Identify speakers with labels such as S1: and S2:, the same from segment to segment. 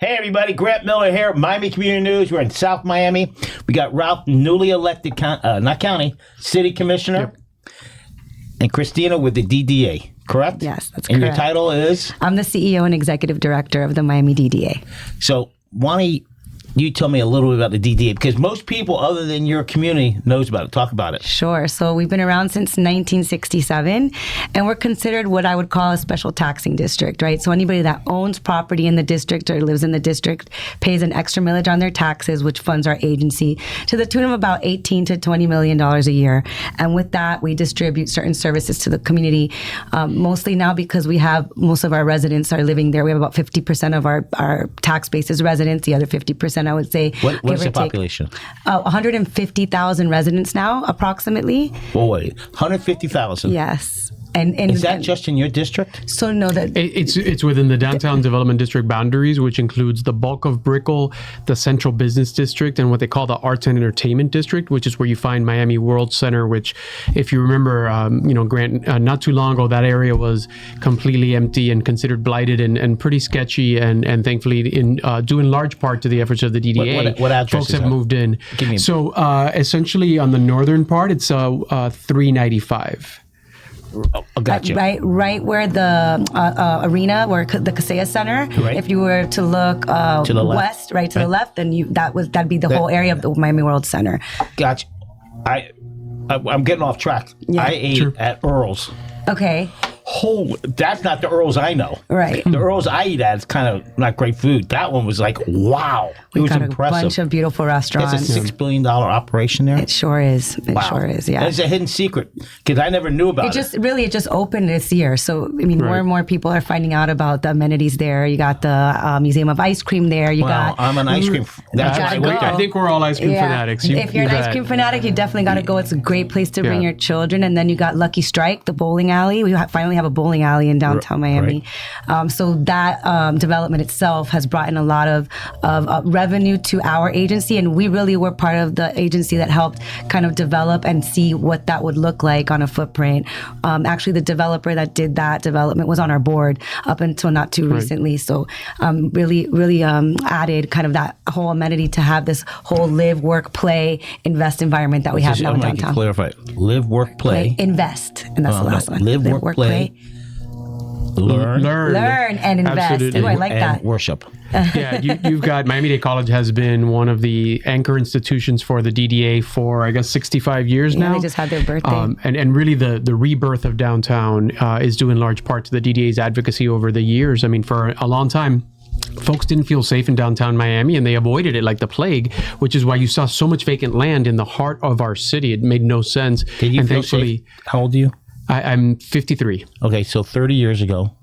S1: Hey everybody, Grant Miller here, Miami Community News. We're in South Miami. We got Ralph, newly elected, city commissioner,
S2: Yep.
S1: and Christina with the DDA, correct?
S3: Yes, that's
S1: and
S3: correct.
S1: Your title is?
S3: I'm the CEO and Executive Director of the Miami DDA.
S1: So why don't you tell me a little bit about the DDA, because most people other than your community knows about it. Talk about it.
S3: Sure. So we've been around since 1967, and we're considered what I would call a special taxing district, right? So anybody that owns property in the district or lives in the district pays an extra millage on their taxes, which funds our agency to the tune of about $18 to $20 million a year. And with that, we distribute certain services to the community, mostly now because we have most of our residents are living there. We have about 50% of our tax base is residents, the other 50% I would say.
S1: What is the population?
S3: 150,000 residents now, approximately.
S1: Boy, 150,000.
S3: Yes. And
S1: is that just in your district?
S3: So no, that
S2: it's within the downtown development district boundaries, which includes the bulk of Brickell, the central business district, and what they call the arts and entertainment district, which is where you find Miami World Center. Which, if you remember, Grant, not too long ago, that area was completely empty and considered blighted and pretty sketchy. And thankfully, due in large part to the efforts of the DDA,
S1: what address
S2: folks
S1: is
S2: have
S1: that?
S2: moved in. So essentially, on the northern part, it's 395.
S1: Oh, gotcha.
S3: Right where the arena, where the Kaseya Center.
S1: Right.
S3: If you were to look
S1: to the left.
S3: west, to the left, then that'd be the whole area of the Miami World Center.
S1: Gotcha. I'm getting off track.
S3: Yeah.
S1: I ate at Earl's.
S3: Okay.
S1: That's not the Earl's I know.
S3: Right.
S1: The Earl's I eat at is kind of not great food. That one was like, wow. It was
S3: We've got
S1: impressive.
S3: a bunch of beautiful restaurants.
S1: It's a $6 billion operation there.
S3: It sure is. It
S1: Wow.
S3: sure is. Yeah.
S1: And it's a hidden secret because I never knew about it.
S3: It just opened this year. So, I mean, more and more people are finding out about the amenities there. You got the Museum of Ice Cream there.
S1: I'm an ice cream. That's why I went there.
S2: I think we're all ice cream fanatics.
S3: If you're an ice cream fanatic, you definitely got to go. It's a great place to bring your children. And then you got Lucky Strike, the bowling alley. We finally have a bowling alley in downtown Miami. So that development itself has brought in a lot of revenue to our agency. And we really were part of the agency that helped kind of develop and see what that would look like on a footprint. Actually, the developer that did that development was on our board up until not too recently. So really added kind of that whole amenity to have this whole live, work, play, invest environment that we have now in downtown.
S1: Clarify. Live, work, play.
S3: Invest. And that's the last one.
S1: Live, work, play. Learn
S3: and invest.
S2: Absolutely.
S3: Ooh, I like that.
S1: And worship.
S2: Yeah, you've got Miami-Dade College has been one of the anchor institutions for the DDA for, I guess, 65 years now.
S3: They just had their birthday.
S2: And really the rebirth of downtown is due in large part to the DDA's advocacy over the years. I mean, for a long time, folks didn't feel safe in downtown Miami, and they avoided it like the plague, which is why you saw so much vacant land in the heart of our city. It made no sense.
S1: Did you feel safe? How old are you?
S2: I'm 53.
S1: Okay, so 30 years ago.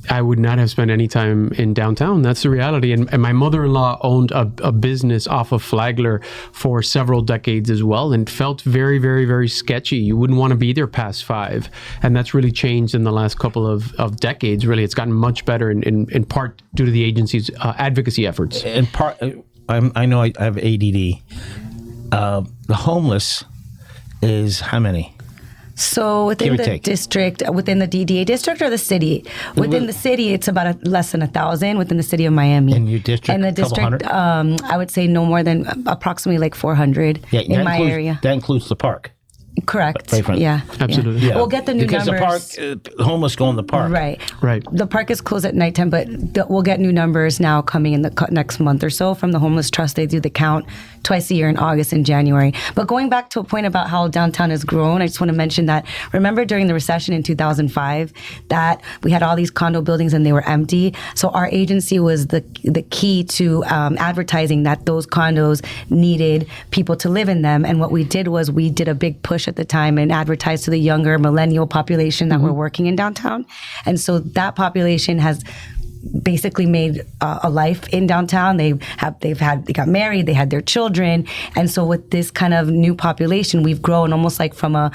S2: I would not have spent any time in downtown. That's the reality. And my mother-in-law owned a business off of Flagler for several decades as well, and felt very, very, very sketchy. You wouldn't want to be there past 5. And that's really changed in the last couple of decades. Really, it's gotten much better in part due to the agency's advocacy efforts.
S1: In part, I know I have ADD. The homeless is how many?
S3: So within the district, within the DDA district or the city? Within the city, it's about less than 1,000 within the city of Miami.
S1: In your district?
S3: In the district, I would say no more than approximately like 400 in my area.
S1: That includes the park.
S3: Correct.
S1: Right front.
S3: Yeah.
S2: Absolutely.
S1: Yeah.
S3: We'll get the new
S1: because
S3: numbers.
S1: Because the park, homeless go in the park.
S3: Right. The park is closed at nighttime, but we'll get new numbers now coming in the next month or so from the Homeless Trust. They do the count twice a year in August and January. But going back to a point about how downtown has grown, I just want to mention that, remember during the recession in 2005, that we had all these condo buildings and they were empty. So our agency was the key to advertising that those condos needed people to live in them. And what we did was we did a big push at the time and advertised to the younger millennial population that were working in downtown. And so that population has basically made a life in downtown. They got married, they had their children. And so with this kind of new population, we've grown almost like from a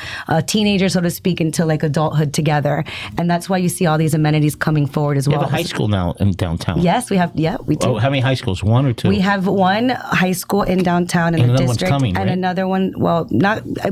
S3: teenager, so to speak, into like adulthood together. And that's why you see all these amenities coming forward as well.
S1: You have a high school now in downtown.
S3: Yes, we have. Yeah, we do.
S1: Oh, how many high schools? 1 or 2?
S3: We have one high school in downtown in the district.
S1: One's coming,
S3: and
S1: right?
S3: another one,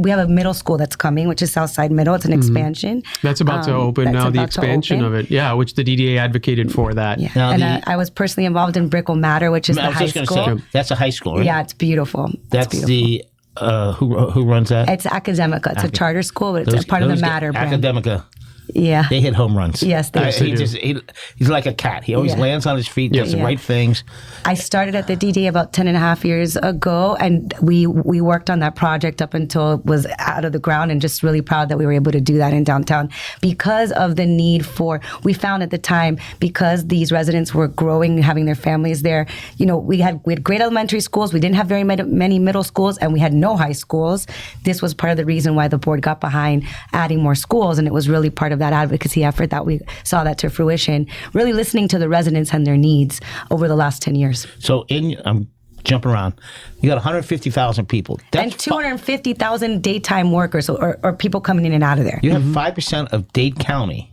S3: we have a middle school that's coming, which is Southside Middle. It's an expansion.
S2: That's about to open now, the expansion of it. Yeah, which the DDA advocated for that. that.
S3: Yeah.
S1: Now
S3: And I was personally involved in Brickell Matter, which is
S1: I
S3: the
S1: was
S3: high
S1: just going to
S3: school.
S1: say, that's a high school, right?
S3: Yeah, it's beautiful.
S1: That's
S3: beautiful.
S1: the, who runs that?
S3: It's Academica. It's a charter school, but it's part of the Matter brand.
S1: Academica.
S3: Yeah.
S1: They hit home runs.
S3: Yes, they
S1: He's like a cat. He always
S3: Yeah.
S1: lands on his feet, does the right things.
S3: I started at the DDA about 10 and a half years ago, and we worked on that project up until it was out of the ground, and just really proud that we were able to do that in downtown because of the need for, we found at the time, because these residents were growing, having their families there, we had great elementary schools, we didn't have very many middle schools, and we had no high schools. This was part of the reason why the board got behind adding more schools, and it was really part of that advocacy effort that we saw that to fruition, really listening to the residents and their needs over the last 10 years.
S1: So I'm jumping around. You got 150,000 people.
S3: And 250,000 daytime workers or people coming in and out of there.
S1: You have 5% of Dade County.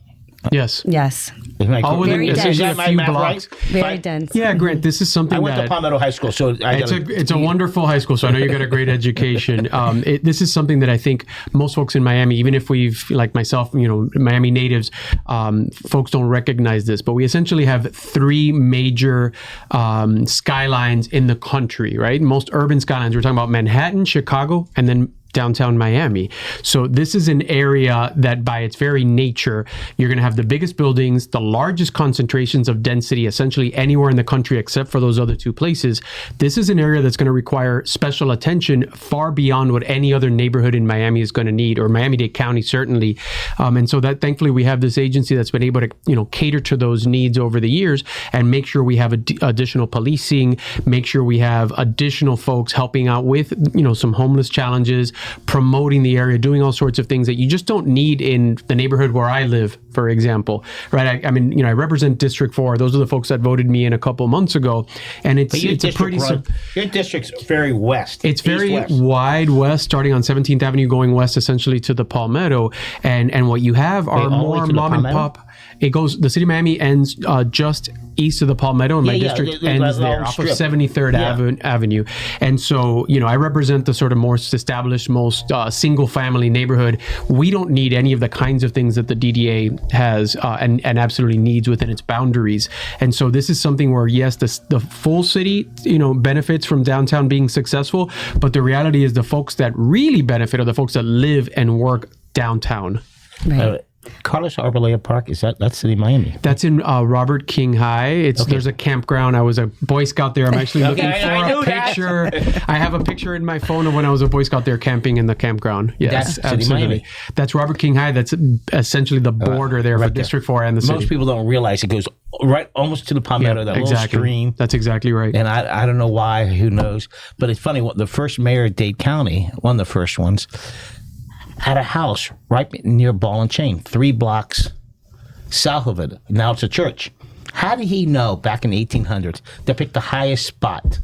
S2: Yes.
S3: Yes.
S2: All within
S3: Very
S2: essentially
S3: dense.
S2: a
S1: Is that my
S2: few
S1: math
S2: blocks.
S1: right?
S3: Very dense.
S2: Yeah, Grant, this is something
S1: I went
S2: that
S1: to Palmetto High School, so
S2: it's a wonderful high school, so I know you got a great education. This is something that I think most folks in Miami, even if we've, like myself, Miami natives, folks don't recognize this, but we essentially have three major skylines in the country, right? Most urban skylines. We're talking about Manhattan, Chicago, and then downtown Miami. So this is an area that by its very nature, you're going to have the biggest buildings, the largest concentrations of density, essentially anywhere in the country except for those other two places. This is an area that's going to require special attention far beyond what any other neighborhood in Miami is going to need, or Miami-Dade County certainly. And so that thankfully we have this agency that's been able to cater to those needs over the years and make sure we have additional policing, make sure we have additional folks helping out with some homeless challenges, promoting the area, doing all sorts of things that you just don't need in the neighborhood where I live, for example, right? I represent District 4. Those are the folks that voted me in a couple months ago, and it's a pretty.
S1: Your district's very west.
S2: It's very
S1: west.
S2: wide west, starting on 17th Avenue, going west essentially to the Palmetto, and what you have are more mom and pop. The city of Miami ends just east of the Palmetto, and my district ends there off of 73rd Avenue. And so, I represent the sort of most established, most single-family neighborhood. We don't need any of the kinds of things that the DDA has and absolutely needs within its boundaries. And so this is something where, yes, the full city, benefits from downtown being successful, but the reality is the folks that really benefit are the folks that live and work downtown.
S3: Right.
S1: Carlos Arboleda Park, that's City of Miami?
S2: That's in Robert King High. There's a campground. I was a Boy Scout there. I'm actually looking for a picture. I have a picture in my phone of when I was a Boy Scout there camping in the campground. Yes,
S1: that's absolutely.
S2: That's Robert King High. That's essentially the border there for District 4 and the city.
S1: Most people don't realize it goes right almost to the Palmetto, that little stream.
S2: That's exactly right.
S1: And I don't know why, who knows. But it's funny, the first mayor of Dade County, one of the first ones, had a house right near Ball and Chain, 3 blocks south of it. Now it's a church. How did he know back in the 1800s to pick the highest spot?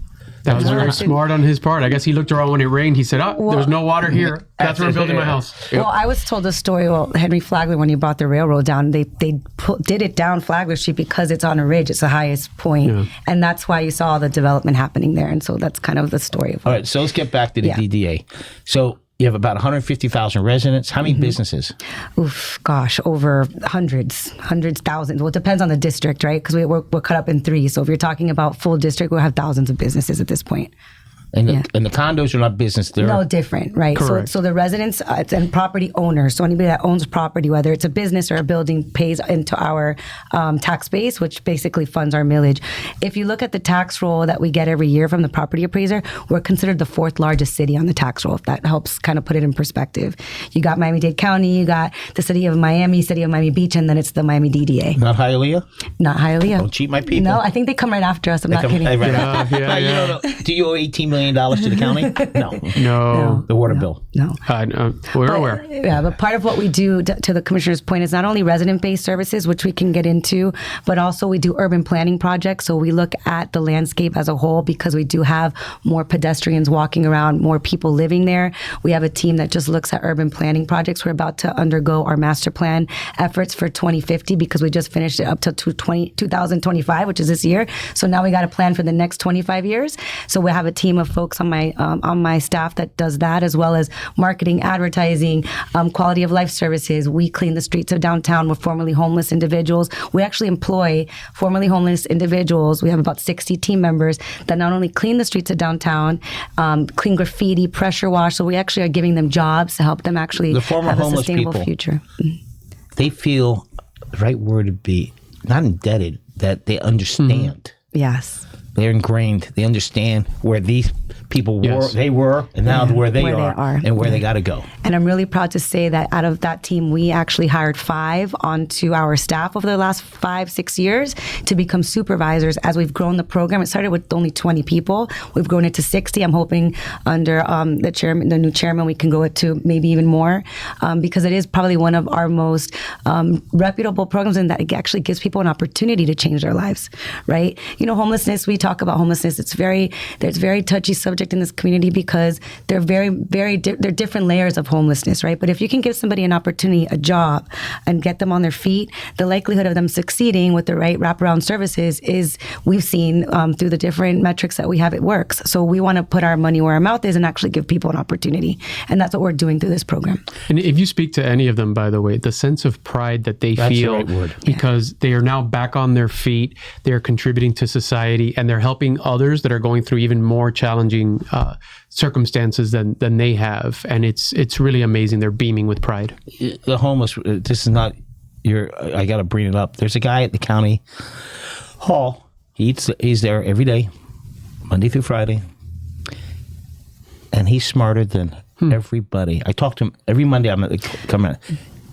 S2: That was very smart on his part. I guess he looked around when it rained. He said, there's no water here. That's where I'm building my house.
S3: Well, I was told a story. Henry Flagler, when he brought the railroad down, they did it down Flagler Street because it's on a ridge. It's the highest point. Yeah. And that's why you saw all the development happening there. And so that's kind of the story of it.
S1: All right, so let's get back to the DDA. So you have about 150,000 residents. How many businesses?
S3: Oof, gosh, over hundreds, thousands. Well, it depends on the district, right? Because we're cut up in 3. So if you're talking about full district, we'll have thousands of businesses at this point.
S1: And the condos are not business. They're
S3: no different, right? So the residents and property owners, so anybody that owns property, whether it's a business or a building, pays into our tax base, which basically funds our millage. If you look at the tax roll that we get every year from the property appraiser, we're considered the 4th largest city on the tax roll, if that helps kind of put it in perspective. You got Miami-Dade County, you got the city of Miami Beach, and then it's the Miami DDA.
S1: Not Hialeah?
S3: Not Hialeah.
S1: Don't cheat my people.
S3: No, I think they come right after us. I'm not kidding.
S1: Do you owe $18 million to the county? No. The water bill?
S3: No.
S2: We're aware.
S3: Yeah, but part of what we do, to the commissioner's point, is not only resident-based services, which we can get into, but also we do urban planning projects. So we look at the landscape as a whole because we do have more pedestrians walking around, more people living there. We have a team that just looks at urban planning projects. We're about to undergo our master plan efforts for 2050 because we just finished it up to 2025, which is this year. So now we got a plan for the next 25 years. So we have a team of of folks on my staff that does that, as well as marketing, advertising, quality of life services. We clean the streets of downtown with formerly homeless individuals. We actually employ formerly homeless individuals. We have about 60 team members that not only clean the streets of downtown, clean graffiti, pressure wash. So we actually are giving them jobs to help them actually
S1: The former
S3: have a
S1: homeless
S3: sustainable
S1: people.
S3: future.
S1: They feel the right word would be not indebted, that they understand.
S3: Yes.
S1: They're ingrained. They understand where these people were, and now where they are, and where they got to go.
S3: And I'm really proud to say that out of that team, we actually hired 5 onto our staff over the last 5-6 years to become supervisors as we've grown the program. It started with only 20 people. We've grown it to 60. I'm hoping under the new chairman, we can go it to maybe even more, because it is probably one of our most reputable programs, and that it actually gives people an opportunity to change their lives, right? Homelessness, we talk about homelessness. There's very touchy subject in this community because they're they're different layers of homelessness, right? But if you can give somebody an opportunity, a job, and get them on their feet, the likelihood of them succeeding with the right wraparound services is, we've seen through the different metrics that we have, it works. So we want to put our money where our mouth is and actually give people an opportunity. And that's what we're doing through this program.
S2: And if you speak to any of them, by the way, the sense of pride that they feel because they are now back on their feet, they're contributing to society, and they're helping others that are going through even more challenging circumstances than they have. And it's really amazing. They're beaming with pride.
S1: The homeless, this is not I got to bring it up. There's a guy at the county hall. He's there every day, Monday through Friday. And he's smarter than everybody. I talk to him every Monday. I'm at the comment.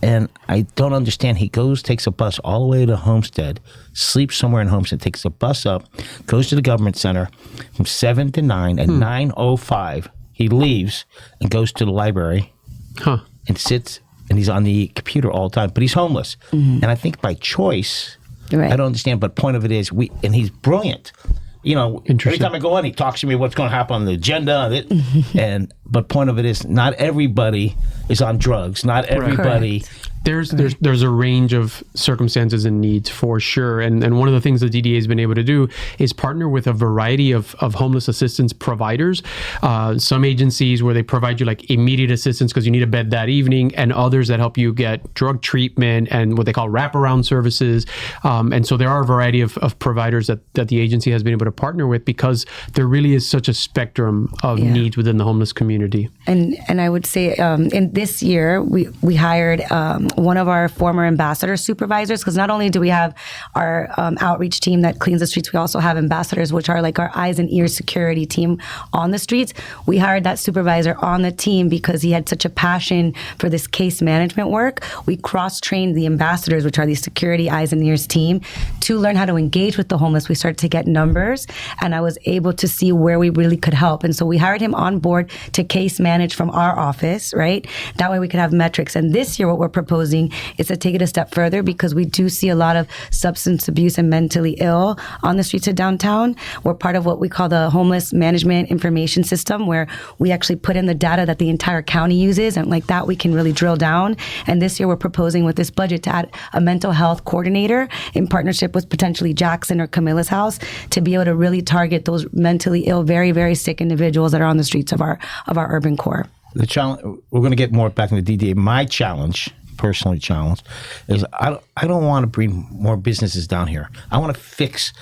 S1: And I don't understand. He takes a bus all the way to Homestead, sleeps somewhere in Homestead, takes a bus up, goes to the government center from 7 to 9. At 9:05, he leaves and goes to the library and sits, and he's on the computer all the time. But he's homeless. And I think by choice, I don't understand. But point of it is, and he's brilliant. Every time I go in, he talks to me what's going to happen on the agenda. But point of it is, not everybody is on drugs. Not everybody.
S2: There's a range of circumstances and needs for sure. And one of the things the DDA has been able to do is partner with a variety of homeless assistance providers. Some agencies where they provide you like immediate assistance because you need a bed that evening, and others that help you get drug treatment and what they call wraparound services. And so there are a variety of providers that the agency has been able to partner with, because there really is such a spectrum of needs within the homeless community.
S3: And I would say in this year, we hired one of our former ambassador supervisors, because not only do we have our outreach team that cleans the streets, we also have ambassadors, which are like our eyes and ears security team on the streets. We hired that supervisor on the team because he had such a passion for this case management work. We cross-trained the ambassadors, which are the security eyes and ears team, to learn how to engage with the homeless. We started to get numbers, and I was able to see where we really could help. And so we hired him on board to case manage from our office, right? That way we could have metrics. And this year what we're proposing is to take it a step further, because we do see a lot of substance abuse and mentally ill on the streets of downtown. We're part of what we call the Homeless Management Information System, where we actually put in the data that the entire county uses, and like that we can really drill down. And this year we're proposing with this budget to add a mental health coordinator in partnership with potentially Jackson or Camilla's house, to be able to really target those mentally ill, very, very sick individuals that are on the streets of our urban core.
S1: The challenge, we're going to get more back in the DDA. My personally challenge, is I don't want to bring more businesses down here. I want to fix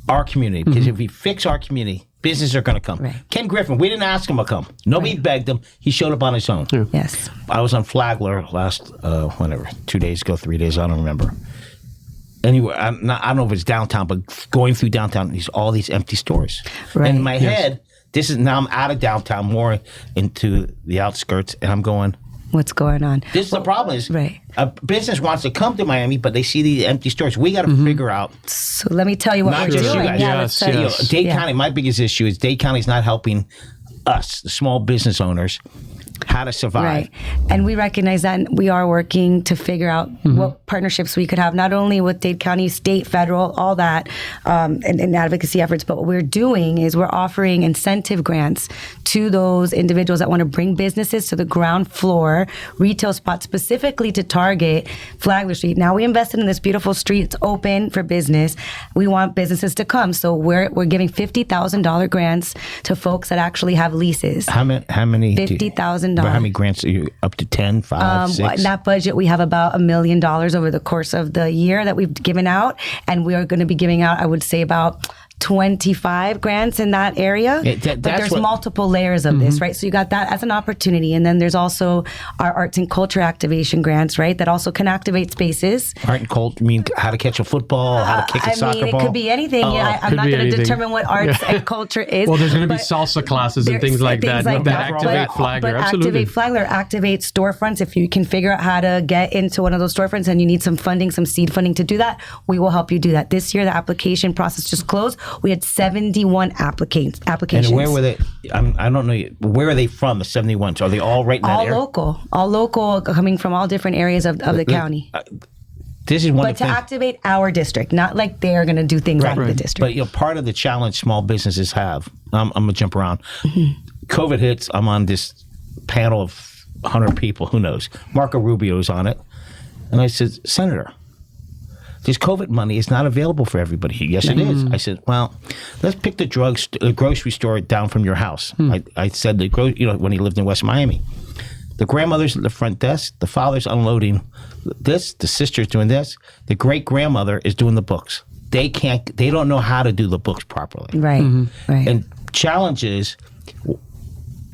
S1: our community, because if we fix our community, businesses are going to come. Right. Ken Griffin, we didn't ask him to come. Nobody begged him. He showed up on his own.
S2: Yeah.
S3: Yes.
S1: I was on Flagler last, 2 days ago, 3 days, I don't remember. Anyway, I don't know if it's downtown, but going through downtown, all these empty stores.
S3: Right.
S1: And in my head, now I'm out of downtown, more into the outskirts, and I'm going,
S3: what's going on?
S1: This is the problem is a business wants to come to Miami, but they see the empty stores. We got to figure out.
S3: So let me tell you what
S1: Not
S3: we're
S1: just
S3: doing.
S1: you guys.
S2: Yes.
S1: Dade County, my biggest issue is Dade County's not helping us, the small business owners, how to survive.
S3: Right. And we recognize that, and we are working to figure out what partnerships we could have, not only with Dade County, state, federal, all that, and advocacy efforts, but what we're doing is we're offering incentive grants to those individuals that want to bring businesses to the ground floor retail spot specifically to target Flagler Street. Now we invested in this beautiful street. It's open for business. We want businesses to come. So we're giving $50,000 grants to folks that actually have leases.
S1: How many?
S3: $50,000.
S1: But how many grants are you up to? 10, 5, 6?
S3: In that budget, we have about $1 million over the course of the year that we've given out, and we are going to be giving out, I would say, about 25 grants in that area. But there's multiple layers of this, right? So you got that as an opportunity. And then there's also our arts and culture activation grants, right? That also can activate spaces.
S1: Art and culture, mean how to catch a football, how to kick a soccer ball?
S3: It could be anything. I'm not going to determine what arts and culture is.
S2: Well, there's going to be salsa classes and things like that. That activate Flagler.
S3: But
S2: Absolutely.
S3: activate Flagler, activate storefronts. If you can figure out how to get into one of those storefronts and you need some funding, some seed funding to do that, we will help you do that. This year, the application process just closed. We had 71 applications.
S1: And where were they? I don't know. Where are they from, the 71? So are they all right in that area?
S3: All local, coming from all different areas of the county.
S1: This is one
S3: but
S1: of the
S3: to activate our district, not like they're going to do things out of the district.
S1: But part of the challenge small businesses have, I'm going to jump around. COVID hits, I'm on this panel of 100 people, who knows? Marco Rubio's on it. And I said, Senator, this COVID money is not available for everybody here. Yes, it is. I said, well, let's pick the grocery store down from your house. I said, when he lived in West Miami. The grandmother's at the front desk. The father's unloading this. The sister's doing this. The great-grandmother is doing the books. They don't know how to do the books properly.
S3: Right, right.
S1: And challenges,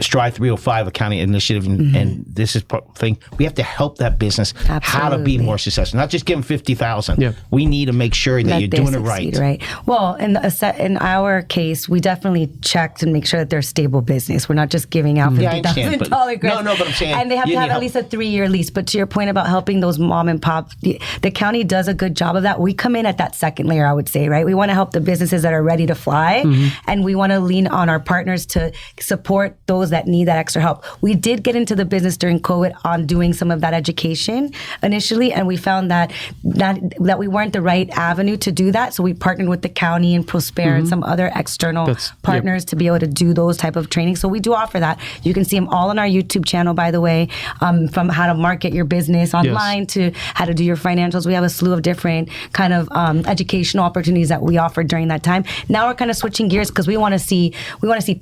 S1: Strive 305, a county initiative, and this is thing. We have to help that business how to be more successful. Not just give them 50,000. Yeah. We need to make sure that you're doing it right.
S3: Right. Well, in our case, we definitely checked and make sure that they're a stable business. We're not just giving out $50,000 grants.
S1: No, but I'm saying,
S3: and they have to have at least a 3-year lease. But to your point about helping those mom and pop, the county does a good job of that. We come in at that second layer, I would say. Right. We want to help the businesses that are ready to fly, and we want to lean on our partners to support those that need that extra help. We did get into the business during COVID on doing some of that education initially, and we found that we weren't the right avenue to do that. So we partnered with the county and Prosper and some other external partners to be able to do those type of training. So we do offer that. You can see them all on our YouTube channel, by the way, from how to market your business online to how to do your financials. We have a slew of different kind of educational opportunities that we offer during that time. Now we're kind of switching gears because we want to see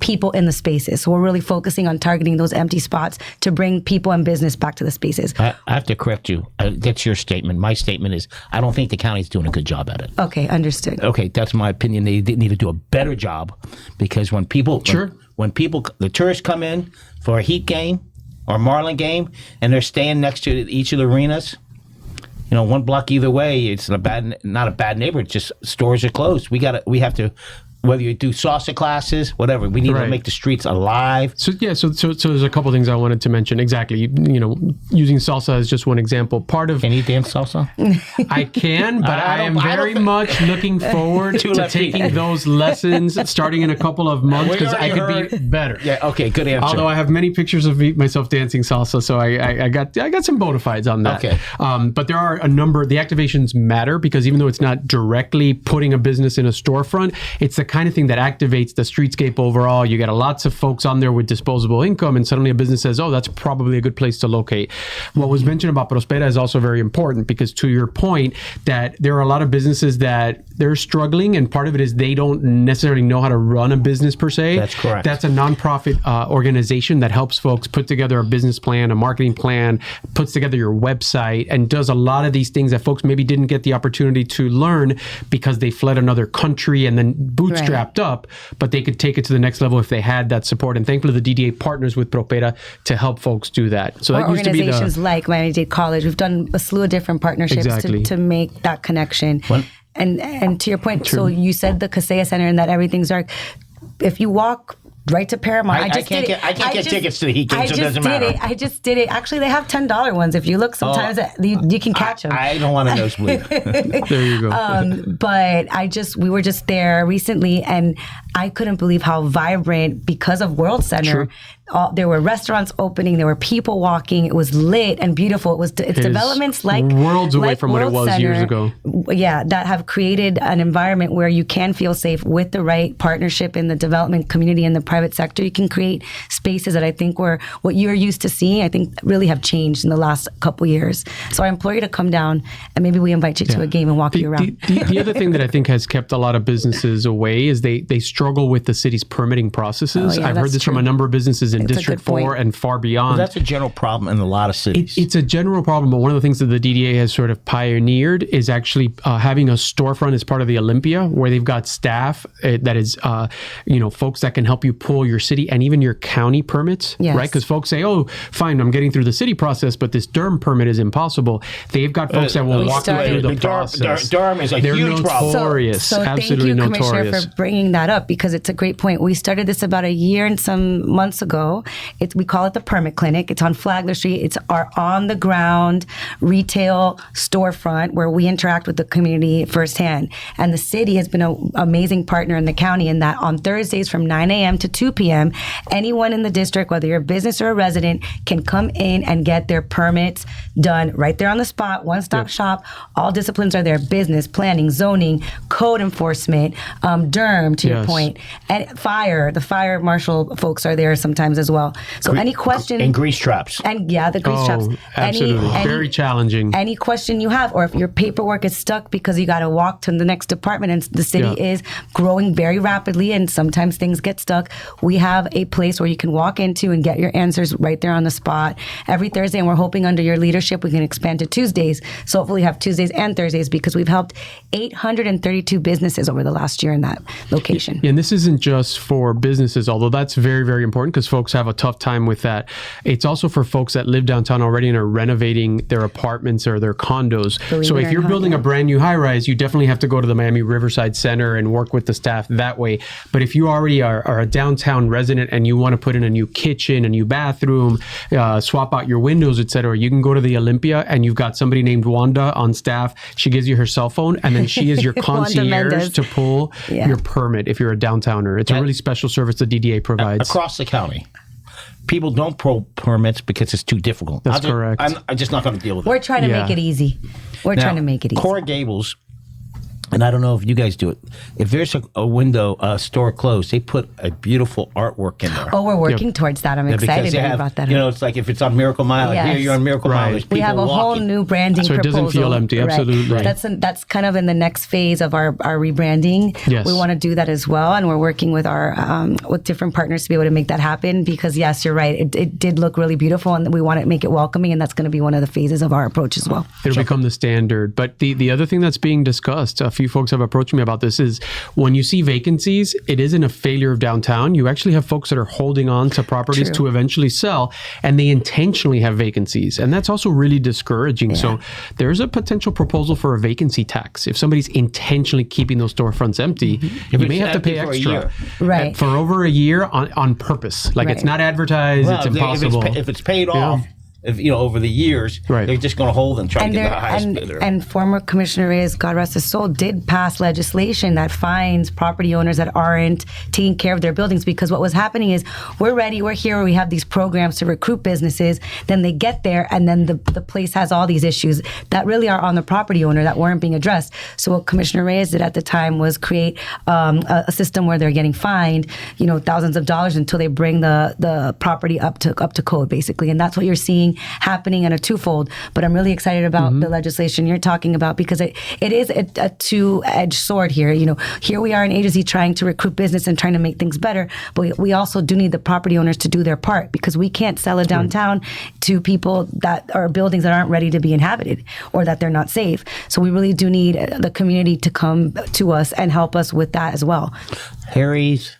S3: people in the spaces. So we're really focusing on targeting those empty spots to bring people and business back to the spaces.
S1: I have to correct you. That's your statement. My statement is I don't think the county's doing a good job at it.
S3: Okay, understood.
S1: Okay, that's my opinion. They need to do a better job because when the tourists come in for a Heat game or Marlin game and they're staying next to each of the arenas, one block either way, it's not a bad neighborhood. Just stores are closed. We have to. Whether you do salsa classes, whatever, we need to make the streets alive.
S2: So there's a couple things I wanted to mention. Exactly, using salsa as just one example.
S1: Can you dance salsa?
S2: I can, but I am very much looking forward to taking those lessons starting in a couple of months because I could be better.
S1: Yeah. Okay. Good answer.
S2: Although I have many pictures of myself dancing salsa, so I got some bona fides on that.
S1: Okay.
S2: But there are a number. The activations matter because even though it's not directly putting a business in a storefront, it's the kind of thing that activates the streetscape overall. You get lots of folks on there with disposable income, and suddenly a business says, oh, that's probably a good place to locate. What was mentioned about Prospera is also very important because to your point that there are a lot of businesses that they're struggling, and part of it is they don't necessarily know how to run a business per se.
S1: That's correct.
S2: That's a nonprofit organization that helps folks put together a business plan, a marketing plan, puts together your website, and does a lot of these things that folks maybe didn't get the opportunity to learn because they fled another country and then bootstrapped up, but they could take it to the next level if they had that support. And thankfully, the DDA partners with Propera to help folks do that. So that used to be
S3: organizations like Miami-Dade College. We've done a slew of different partnerships to make that connection. And to your point, so you said the Casella Center and that everything's dark. If you walk right to Paramount.
S1: I can't get tickets to the Heat game, so it doesn't matter.
S3: I just did it. Actually, they have $10 ones. If you look, sometimes you can catch them.
S1: I don't want to nosebleed.
S2: There you go.
S3: But we were just there recently, and I couldn't believe how vibrant, because of World Center, there were restaurants opening, there were people walking. It was lit and beautiful. It's developments like
S2: worlds away
S3: like
S2: from what it
S3: World
S2: was years
S3: Center,
S2: ago.
S3: Yeah, that have created an environment where you can feel safe with the right partnership in the development community and the private sector. You can create spaces that I think were what you're used to seeing, I think really have changed in the last couple years. So I implore you to come down and maybe we invite you to a game and walk you around.
S2: The other thing that I think has kept a lot of businesses away is they struggle with the city's permitting processes. I've heard this from a number of businesses in District 4 and far beyond.
S1: Well, that's a general problem in a lot of cities.
S2: It's a general problem, but one of the things that the DDA has sort of pioneered is actually having a storefront as part of the Olympia, where they've got staff that is, folks that can help you pull your city and even your county permits, right? Because folks say, oh, fine, I'm getting through the city process, but this Durham permit is impossible. They've got folks that will walk you through the process.
S1: Durham is a huge problem.
S2: Notorious,
S3: so
S2: absolutely
S3: thank you,
S2: notorious.
S3: Commissioner, for bringing that up, because it's a great point. We started this about a year and some months ago. We call it the Permit Clinic. It's on Flagler Street. It's our on-the-ground retail storefront where we interact with the community firsthand. And the city has been an amazing partner in the county in that on Thursdays from 9 a.m. to 2 p.m., anyone in the district, whether you're a business or a resident, can come in and get their permits done right there on the spot, one-stop shop. All disciplines are there: business, planning, zoning, code enforcement, DERM, to your point, and the fire marshal folks are there sometimes as well. So any question...
S1: And grease traps.
S3: And the grease traps.
S2: Absolutely. Very challenging.
S3: Any question you have, or if your paperwork is stuck because you got to walk to the next department and the city is growing very rapidly and sometimes things get stuck, we have a place where you can walk into and get your answers right there on the spot every Thursday. And we're hoping under your leadership we can expand to Tuesdays. So hopefully have Tuesdays and Thursdays, because we've helped 832 businesses over the last year in that location.
S2: And this isn't just for businesses, although that's very, very important because folks have a tough time with that. It's also for folks that live downtown already and are renovating their apartments or their condos. So if you're building a brand new high rise, you definitely have to go to the Miami Riverside Center and work with the staff that way. But if you already are a downtown resident and you want to put in a new kitchen, a new bathroom, swap out your windows, etc., you can go to the Olympia and you've got somebody named Wanda on staff. She gives you her cell phone and then she is your concierge to pull your permit if you're a downtowner. It's a really special service the DDA provides.
S1: Across the county. People don't pull permits because it's too difficult.
S2: That's correct.
S1: I'm just not going to deal with it.
S3: We're trying to make it easy. We're trying to make it easy.
S1: Coral Gables, and I don't know if you guys do it, if there's a window, a store closed, they put a beautiful artwork in there.
S3: Oh, we're working towards that. I'm excited that you brought that up.
S1: It's like if it's on Miracle Mile, here you're on Miracle Mile. There's
S3: we have a whole new branding proposal.
S2: So it doesn't feel empty, absolutely.
S3: Right. That's kind of in the next phase of our rebranding.
S2: Yes.
S3: We want to do that as well, and we're working with our with different partners to be able to make that happen, because yes, you're right. It did look really beautiful, and we want to make it welcoming, and that's going to be one of the phases of our approach as well.
S2: It'll become the standard. But the other thing that's being discussed, a few folks have approached me about this, is when you see vacancies, it isn't a failure of downtown. You actually have folks that are holding on to properties to eventually sell, and they intentionally have vacancies. And that's also really discouraging. Yeah. So there's a potential proposal for a vacancy tax. If somebody's intentionally keeping those storefronts empty, you may have to pay extra.
S3: Right.
S2: For over a year on purpose. Like it's not advertised, it's impossible.
S1: If it's paid off, over the years, they're just going to hold and try to get the highest bidder.
S3: And former Commissioner Reyes, God rest his soul, did pass legislation that fines property owners that aren't taking care of their buildings, because what was happening is we're ready, we're here, we have these programs to recruit businesses, then they get there and then the place has all these issues that really are on the property owner that weren't being addressed. So what Commissioner Reyes did at the time was create a system where they're getting fined, thousands of dollars until they bring the property up to code, basically. And that's what you're seeing happening in a twofold. But I'm really excited about the legislation you're talking about, because it is a two-edged sword here. Here we are an agency trying to recruit business and trying to make things better, but we also do need the property owners to do their part, because we can't sell a downtown to people that are buildings that aren't ready to be inhabited or that they're not safe. So we really do need the community to come to us and help us with that as well.
S1: Henry's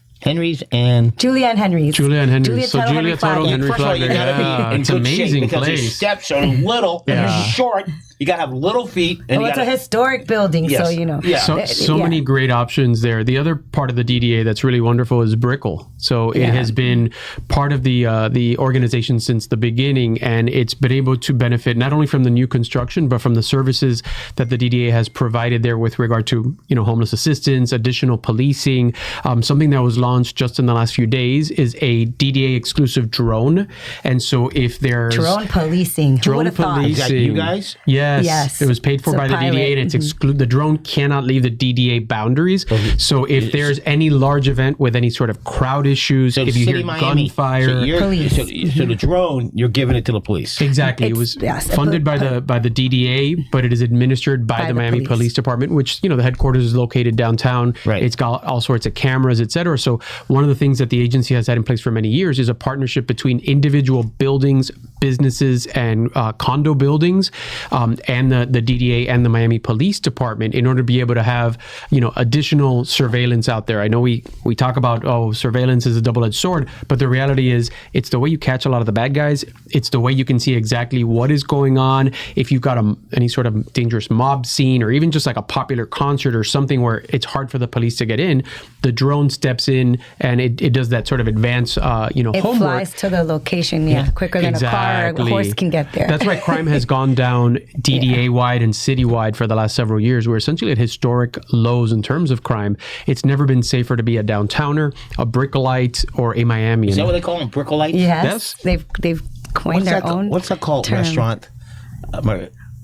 S1: and
S3: Julia Henry's.
S2: So Julia Tuttle, Henry
S1: First of all, you
S2: Flagler.
S1: got to be in
S2: It's
S1: good
S2: amazing
S1: shape because
S2: place.
S1: his steps are little and short, You got to have little feet. And
S3: Well, it's a historic building, so
S1: Yes.
S3: you know.
S1: Yeah.
S2: So many great options there. The other part of the DDA that's really wonderful is Brickell. So it has been part of the organization since the beginning, and it's been able to benefit not only from the new construction, but from the services that the DDA has provided there with regard to, you know, homeless assistance, additional policing. Something that was launched just in the last few days is a DDA exclusive drone. And so if there's
S3: Drone policing. Who would have thought?
S1: Is that you guys?
S3: Yes.
S2: It was paid for
S3: It's a
S2: by the
S3: pilot.
S2: DDA, and it's the drone cannot leave the DDA boundaries. So if there's any large event with any sort of crowd issues,
S1: So
S2: if you
S1: City
S2: hear
S1: Miami,
S2: gunfire,
S3: Police.
S1: So the drone, you're giving it to the police.
S2: exactly, it
S3: It's-
S2: was
S3: yes,
S2: funded by the DDA, but it is administered by the
S3: the
S2: Miami
S3: police.
S2: Police Department, which, you know, the headquarters is located downtown.
S1: Right.
S2: It's got all sorts of cameras, et cetera. So one of the things that the agency has had in place for many years is a partnership between individual buildings, businesses, and condo buildings, and the DDA and the Miami Police Department in order to be able to have, you know, additional surveillance out there. I know we talk about, surveillance is a double-edged sword, but the reality is it's the way you catch a lot of the bad guys. It's the way you can see exactly what is going on. If you've got any sort of dangerous mob scene, or even just like a popular concert or something where it's hard for the police to get in, the drone steps in and it does that sort of advanced,
S3: It
S2: homework.
S3: flies to the location, quicker than a car or a horse can get there.
S2: That's why crime has gone down DDA-wide and city-wide for the last several years. We're essentially at historic lows in terms of crime. It's never been safer to be a downtowner, a Brickellite, or a Miamian.
S1: Is that what they call them? Brickelites?
S3: Yes, they've coined their own.
S1: What's that called?
S3: term.
S1: Restaurant.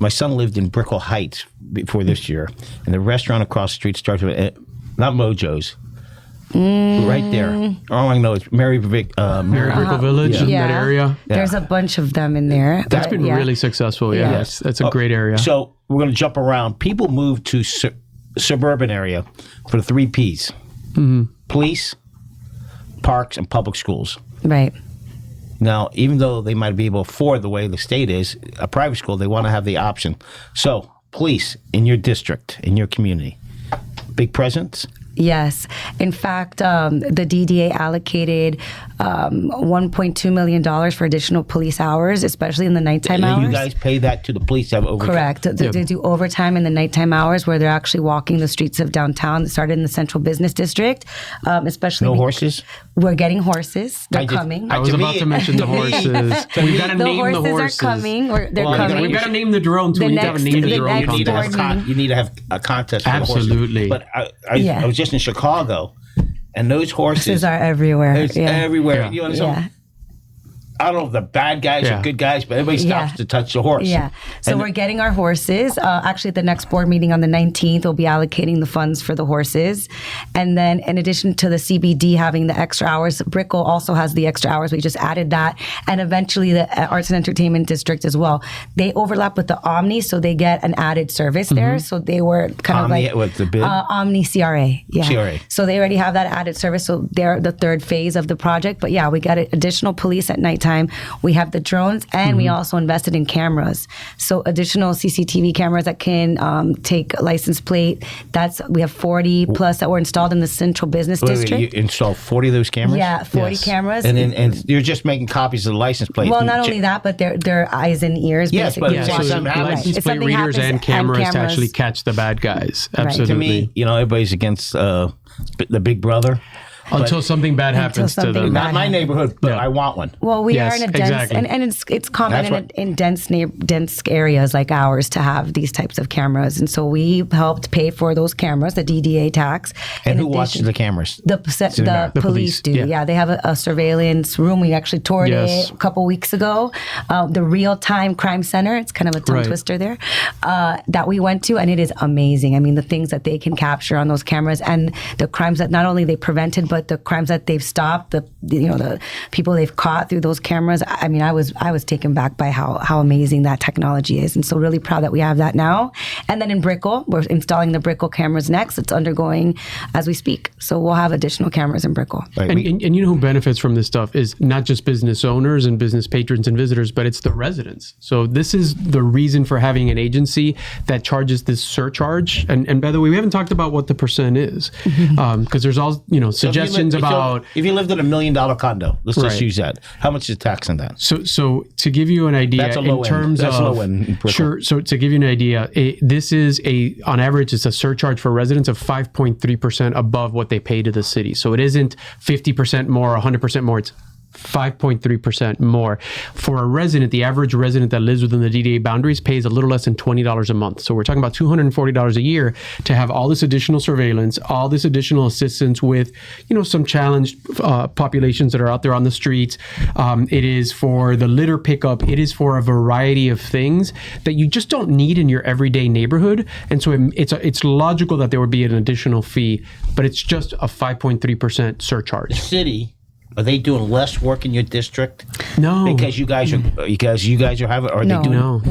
S1: My son lived in Brickell Heights before this year, and the restaurant across the street starts with not Mojo's. Right there. All I know is Mary
S2: Brickell Village in that area.
S3: There's a bunch of them in there.
S2: That's been really successful. Yeah,
S1: Yes.
S2: that's a great area.
S1: So we're going to jump around. People move to suburban area for the 3 Ps: police, parks, and public schools.
S3: Right.
S1: Now, even though they might be able to afford the way the state is, a private school, they want to have the option. So, police in your district, in your community, big presence?
S3: Yes. In fact, the DDA allocated $1.2 million for additional police hours, especially in the nighttime hours.
S1: You guys pay that to the police to have overtime?
S3: Correct. They do overtime in the nighttime hours where they're actually walking the streets of downtown. It started in the Central Business District, especially.
S1: No horses?
S3: We're getting horses. They're
S1: I just-
S3: coming.
S2: I was
S1: To
S2: about
S1: me-
S2: to mention the horses. We've got to
S3: the
S2: name
S3: horses
S2: the horses.
S3: are coming. They're
S1: Well,
S3: coming.
S2: We've got to name the drone too.
S3: The
S2: We've got to
S3: next-
S2: name the
S3: the
S2: drone
S3: next
S1: You need, to
S2: contest.
S1: have you need to have a contest for
S2: Absolutely.
S1: the horses. But I was just in Chicago, and those horses
S3: Horses are everywhere.
S1: it's everywhere.
S2: Yeah.
S1: You understand?
S3: Yeah.
S1: I don't know if they're bad guys
S2: Yeah.
S1: or good guys, but everybody stops
S3: Yeah.
S1: to touch the horse.
S3: Yeah. So
S1: And
S3: we're getting our horses. Actually, at the next board meeting on the 19th, we'll be allocating the funds for the horses. And then in addition to the CBD having the extra hours, Brickell also has the extra hours. We just added that. And eventually the Arts and Entertainment District as well. They overlap with the Omni, so they get an added service there. So they were kind
S1: Omni,
S3: of like...
S1: what's the bid?
S3: Omni CRA. Yeah.
S1: CRA.
S3: So they already have that added service. So they're the third phase of the project. But yeah, we got additional police at nighttime. We have the drones, and we also invested in cameras. So additional CCTV cameras that can take license plate. We have 40 plus that were installed in the Central Business
S1: Wait,
S3: District.
S1: you install 40 of those cameras?
S3: Yeah, 40
S2: Yes.
S3: cameras.
S1: And you're just making copies of the license plate.
S3: well, not only that, but they're eyes and ears.
S1: Yes, but
S3: basically.
S1: it's
S2: Yeah, so
S1: something happens.
S2: license
S3: If
S2: plate
S3: something
S2: readers
S3: happens,
S2: and cameras to actually catch the bad guys.
S3: Right.
S2: Absolutely.
S1: To me, everybody's against the big brother.
S2: Until something bad happens to
S3: something
S2: them.
S3: bad
S1: Not my neighborhood, but
S2: Yeah.
S1: I want one.
S3: Well, we
S2: Yes,
S3: are in a dense,
S2: exactly.
S3: and it's common
S1: That's
S3: in dense areas like ours to have these types of cameras, and so we helped pay for those cameras, the DDA tax.
S1: And
S3: In
S1: who
S3: addition-
S1: watches the cameras?
S3: The
S2: The
S3: police
S2: police,
S3: do.
S2: yeah.
S3: Yeah, they have a surveillance room. We actually toured
S2: Yes.
S3: it a couple weeks ago. The Real Time Crime Center. It's kind of a tongue
S2: Right.
S3: twister there. That we went to, and it is amazing. I mean, the things that they can capture on those cameras, and the crimes that not only they prevented, but the crimes that they've stopped. The people they've caught through those cameras. I mean, I was taken back by how amazing that technology is, and so really proud that we have that now. And then in Brickell, we're installing the Brickell cameras next. It's undergoing as we speak, so we'll have additional cameras in Brickell.
S1: Right,
S2: And you know who benefits from this stuff is not just business owners and business patrons and visitors, but it's the residents. So this is the reason for having an agency that charges this surcharge. And by the way, we haven't talked about what the percent is, because there's all
S1: so if you
S2: questions about.
S1: If you lived in $1 million condo, let's just
S2: Right.
S1: use that. How much is tax on that?
S2: So to give you an idea,
S1: That's a low
S2: in terms
S1: end. That's
S2: of
S1: low end in Brooklyn.
S2: sure. So to give you an idea, this is on average, it's a surcharge for residents of 5.3% above what they pay to the city. So it isn't 50% more, 100% more. It's 5.3% more. For a resident, the average resident that lives within the DDA boundaries pays a little less than $20 a month. So we're talking about $240 a year to have all this additional surveillance, all this additional assistance with, some challenged populations that are out there on the streets. It is for the litter pickup. It is for a variety of things that you just don't need in your everyday neighborhood. And so it's logical that there would be an additional fee, but it's just a 5.3% surcharge.
S1: City, are they doing less work in your district?
S2: No,
S1: Because you guys are having, or
S3: No,
S1: they do?
S2: No.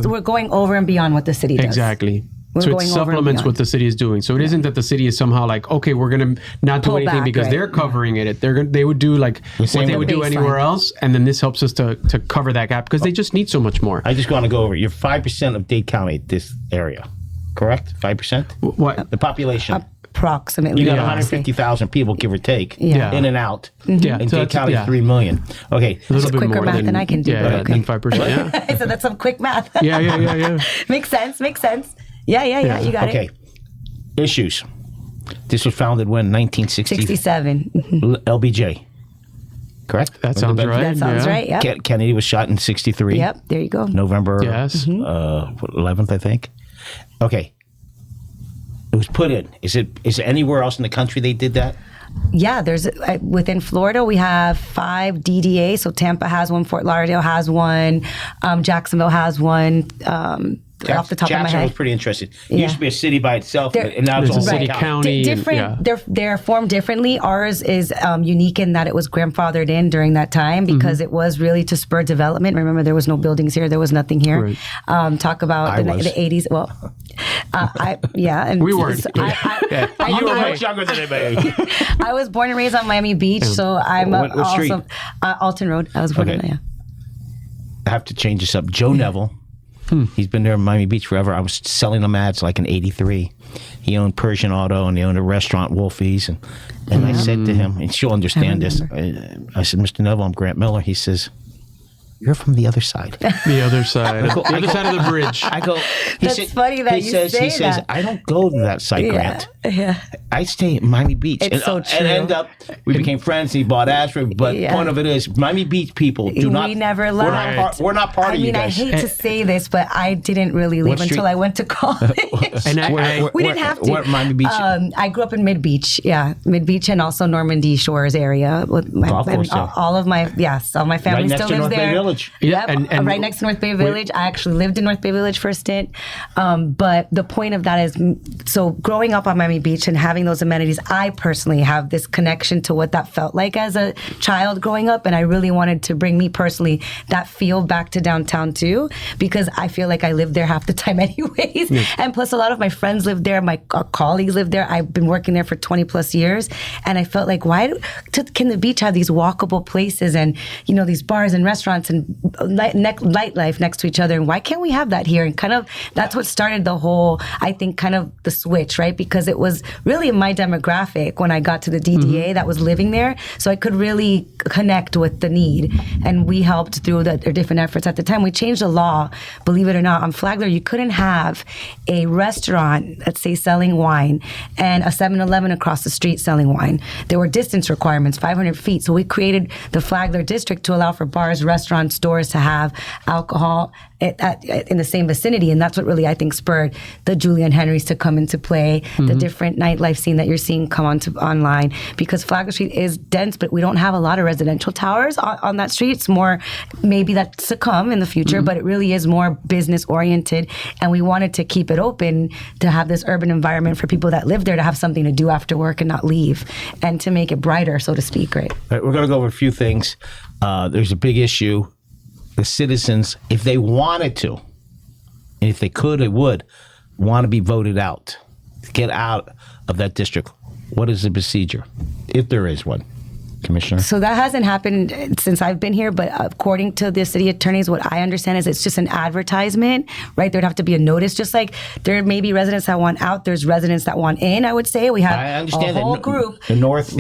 S3: we're going over and beyond what the city does.
S2: Exactly.
S3: We're
S2: So it
S3: going over and
S2: supplements
S3: beyond.
S2: what the city is doing. So it isn't that the city is somehow like, okay, we're going to not do
S3: Pull
S2: anything
S3: back,
S2: because
S3: right.
S2: they're covering it. They would do like what
S1: same
S2: they
S1: with
S2: would do
S3: baseline.
S2: anywhere else. And then this helps us to cover that gap because they just need so much more.
S1: I just want to go over. You're 5% of Dade County, this area, correct? 5%?
S2: What?
S1: The population.
S3: Approximately.
S1: You got
S3: yeah.
S1: 150,000 people, give or take,
S3: Yeah.
S1: in and out.
S2: Yeah.
S1: In
S2: So
S1: Dade
S2: that's-
S1: County,
S2: yeah.
S1: 3 million. Okay.
S2: A little bit
S3: quicker
S2: more
S3: math than I can do,
S2: Yeah,
S3: but
S2: yeah,
S3: okay.
S2: than 5%. Yeah.
S3: So that's some quick math.
S2: Yeah.
S3: Makes sense. Yeah. You got
S1: Okay.
S3: it.
S1: Issues. This was founded when? 1960?
S3: 67.
S1: LBJ. Correct?
S2: That sounds right.
S3: That sounds
S2: yeah.
S3: right. Yep.
S1: Kennedy was shot in 63.
S3: Yep. There you go.
S1: November
S2: Yes.
S1: 11th, I think. Okay. It was put in. Is it anywhere else in the country they did that?
S3: Yeah, there's within Florida we have 5 DDA. So Tampa has one, Fort Lauderdale has one, Jacksonville has one. Off the top
S1: Jackson
S3: of my head,
S1: was pretty interesting. It
S3: Yeah.
S1: used to be a city by itself,
S3: There-
S1: and now it's
S2: There's
S1: all
S2: a city
S1: county.
S2: county.
S3: different.
S2: and,
S3: They're formed differently. Ours is unique in that it was grandfathered in during that time because it was really to spur development. Remember, there was no buildings here. There was nothing here.
S2: Right.
S3: Talk about
S1: I was.
S3: the 80s. Well, and
S2: We weren't.
S3: so
S2: Yeah.
S1: You were
S3: I-
S1: much younger than anybody.
S3: I was born and raised on Miami Beach, so I'm
S1: What street?
S3: also Alton Road. I was born
S1: Okay.
S3: in there.
S1: I have to change this up. Joe Neville. He's been there in Miami Beach forever. I was selling him ads like in '83. He owned Persian Auto and he owned a restaurant, Wolfie's. And I said to him, and she'll understand this. I said, Mr. Neville, I'm Grant Miller. He says, you're from the other side.
S2: The other side. The other side of the bridge.
S1: I go,
S3: That's funny that you say
S1: He says,
S3: that.
S1: I don't go to that side, Grant.
S3: Yeah.
S1: I stay in Miami Beach.
S3: It's so
S1: And
S3: true.
S1: end up, we became friends. He bought ads for me. But
S3: Yeah.
S1: point of it is, Miami Beach people do not.
S3: We never
S1: We're
S3: left.
S1: not, we're not part
S3: I
S1: of you
S3: mean, I
S1: guys.
S3: hate to say this, but I didn't really leave
S1: street?
S3: until I went to college.
S2: And I-
S3: We didn't have to.
S1: Where, Miami Beach?
S3: I grew up in Mid Beach, Mid Beach, and also Normandy Shores area. With my,
S1: Golf course,
S3: and all of my all my family
S1: right next
S3: still
S1: to
S3: lives
S1: North
S3: there.
S1: Bay Village.
S2: Yeah,
S3: Yep,
S2: and
S3: right next to North Bay Village. I actually lived in North Bay Village for a stint. But the point of that is, so growing up on Miami Beach and having those amenities, I personally have this connection to what that felt like as a child growing up, and I really wanted to bring me personally that feel back to downtown too, because I feel like I lived there half the time anyways. And plus, a lot of my friends live there, my colleagues live there. I've been working there for 20 plus years, and I felt like, can the beach have these walkable places and these bars and restaurants and nightlife next to each other, and why can't we have that here? And kind of that's what started the whole, I think, kind of the switch, right? Because it was really in my demographic when I got to the DDA that was living there, so I could really connect with the need, and we helped through the different efforts. At the time, we changed the law, believe it or not, on Flagler, you couldn't have a restaurant, let's say, selling wine and a 7-Eleven across the street selling wine. There were distance requirements, 500 feet, so we created the Flagler district to allow for bars, restaurants, stores to have alcohol in the same vicinity, and that's what really, I think, spurred the Julian Henrys to come into play, the different nightlife scene that you're seeing come online, because Flagler Street is dense, but we don't have a lot of residential towers on that street. It's more, maybe that's to come in the future, but it really is more business oriented, and we wanted to keep it open to have this urban environment for people that live there to have something to do after work and not leave, and to make it brighter, so to speak, right?
S1: All right, we're going to go over a few things. There's a big issue. The citizens, if they wanted to, and if they could, they would, want to be voted out, get out of that district. What is the procedure, if there is one? Commissioner?
S3: So that hasn't happened since I've been here, but according to the city attorneys, what I understand is it's just an advertisement, right? There'd have to be a notice, just like there may be residents that want out, there's residents that want in, I would say. We have
S1: I understand
S3: a whole
S1: that
S3: group.
S1: the north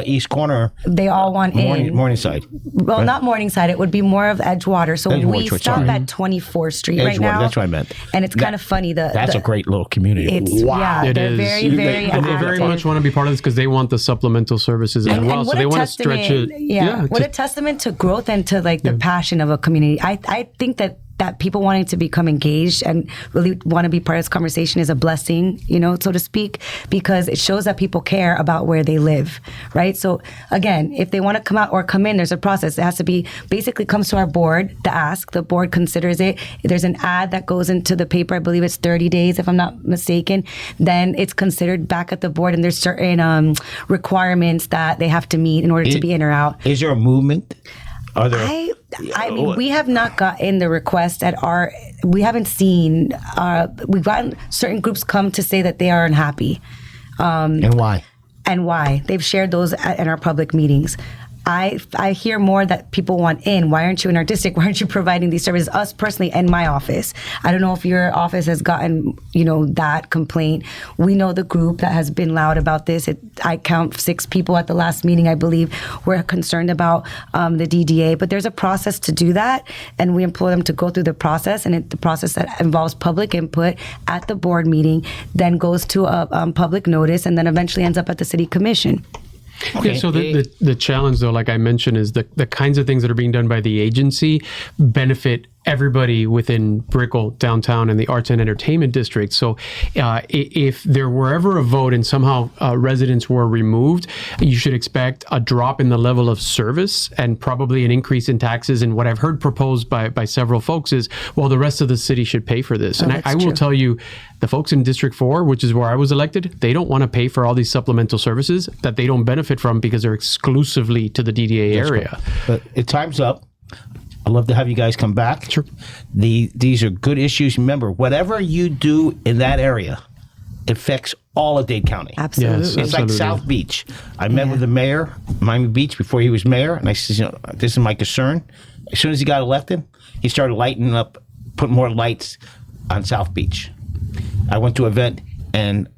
S1: east corner,
S3: They all want in.
S1: Morningside.
S3: Well,
S1: right?
S3: not Morningside. It would be more of Edgewater. So
S1: Edgewater,
S3: we stop
S1: sorry.
S3: at 24th Street right
S1: Edgewater,
S3: now.
S1: that's what I meant.
S3: And it's kind of funny.
S1: That's a great little community.
S3: It's,
S1: wow.
S3: yeah,
S2: It
S3: they're
S2: is.
S3: very, very
S2: And they very
S3: active.
S2: much want to be part of this because they want the supplemental services as well.
S3: And
S2: So
S3: what
S2: they
S3: a
S2: want to stretch it.
S3: Yeah, what a testament to growth and to like the passion of a community. I think that people wanting to become engaged and really want to be part of this conversation is a blessing, so to speak, because it shows that people care about where they live, right? So again, if they want to come out or come in, there's a process. It has to be, basically comes to our board, the board considers it. There's an ad that goes into the paper, I believe it's 30 days, if I'm not mistaken. Then it's considered back at the board, and there's certain requirements that they have to meet in order to be in or out.
S1: Is there a movement? Are there?
S3: I mean, we have not gotten the request we haven't seen, we've gotten certain groups come to say that they are unhappy.
S1: And why?
S3: And why. They've shared those in our public meetings. I hear more that people want in. Why aren't you in our district? Why aren't you providing these services? Us personally, and my office. I don't know if your office has gotten, that complaint. We know the group that has been loud about this. I count 6 people at the last meeting, I believe, were concerned about the DDA. But there's a process to do that, and we implore them to go through the process. And the process that involves public input at the board meeting, then goes to a public notice, and then eventually ends up at the city commission.
S2: Okay. Yeah, so the challenge, though, like I mentioned, is the kinds of things that are being done by the agency benefit everybody within Brickell downtown and the arts and entertainment district. So if there were ever a vote and somehow residents were removed, you should expect a drop in the level of service and probably an increase in taxes. And what I've heard proposed by several folks is, well, the rest of the city should pay for this. And I will tell you, the folks in District 4, which is where I was elected, they don't want to pay for all these supplemental services that they don't benefit from because they're exclusively to the DDA area.
S1: But time's up. I'd love to have you guys come back.
S2: Sure.
S1: These are good issues. Remember, whatever you do in that area affects all of Dade County.
S3: Absolutely.
S2: Yes,
S1: It's like South Beach. I met with the mayor of Miami Beach before he was mayor, and I said, this is my concern. As soon as he got elected, he started lighting up, putting more lights on South Beach. I went to an event, and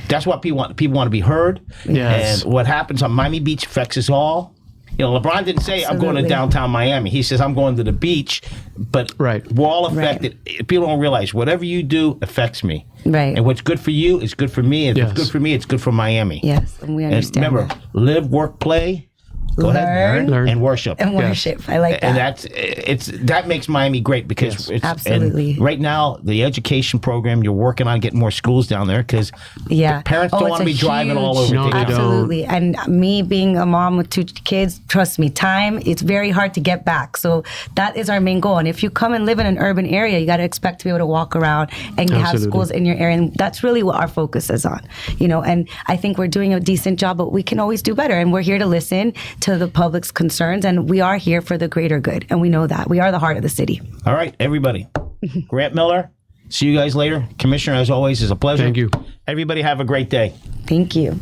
S1: that's what people want. People want to be heard.
S2: Yes.
S1: And what happens on Miami Beach affects us all. LeBron didn't say, I'm going to
S3: Absolutely.
S1: downtown Miami. He says, I'm going to the beach. But we're all affected. People don't realize whatever you do affects me.
S3: Right.
S1: And what's good for you is good for me. And if it's good for me, it's good for Miami.
S3: Yes, and we understand.
S1: And remember, live, work, play. Go ahead,
S2: Learn.
S1: and worship.
S3: And worship. I like that.
S1: And that makes Miami great because it's
S3: Absolutely.
S1: and right now the education program you're working on getting more schools down there because the parents don't want to be driving all over.
S2: No, they don't.
S3: Absolutely. And me being a mom with 2 kids, trust me, it's very hard to get back. So that is our main goal. And if you come and live in an urban area, you got to expect to be able to walk around and have schools in your area. And that's really what our focus is on. And I think we're doing a decent job, but we can always do better. And we're here to listen to the public's concerns, and we are here for the greater good, and we know that. We are the heart of the city.
S1: All right, everybody. Grant Miller, see you guys later. Commissioner, as always, is a pleasure.
S2: Thank you.
S1: Everybody have a great day.
S3: Thank you.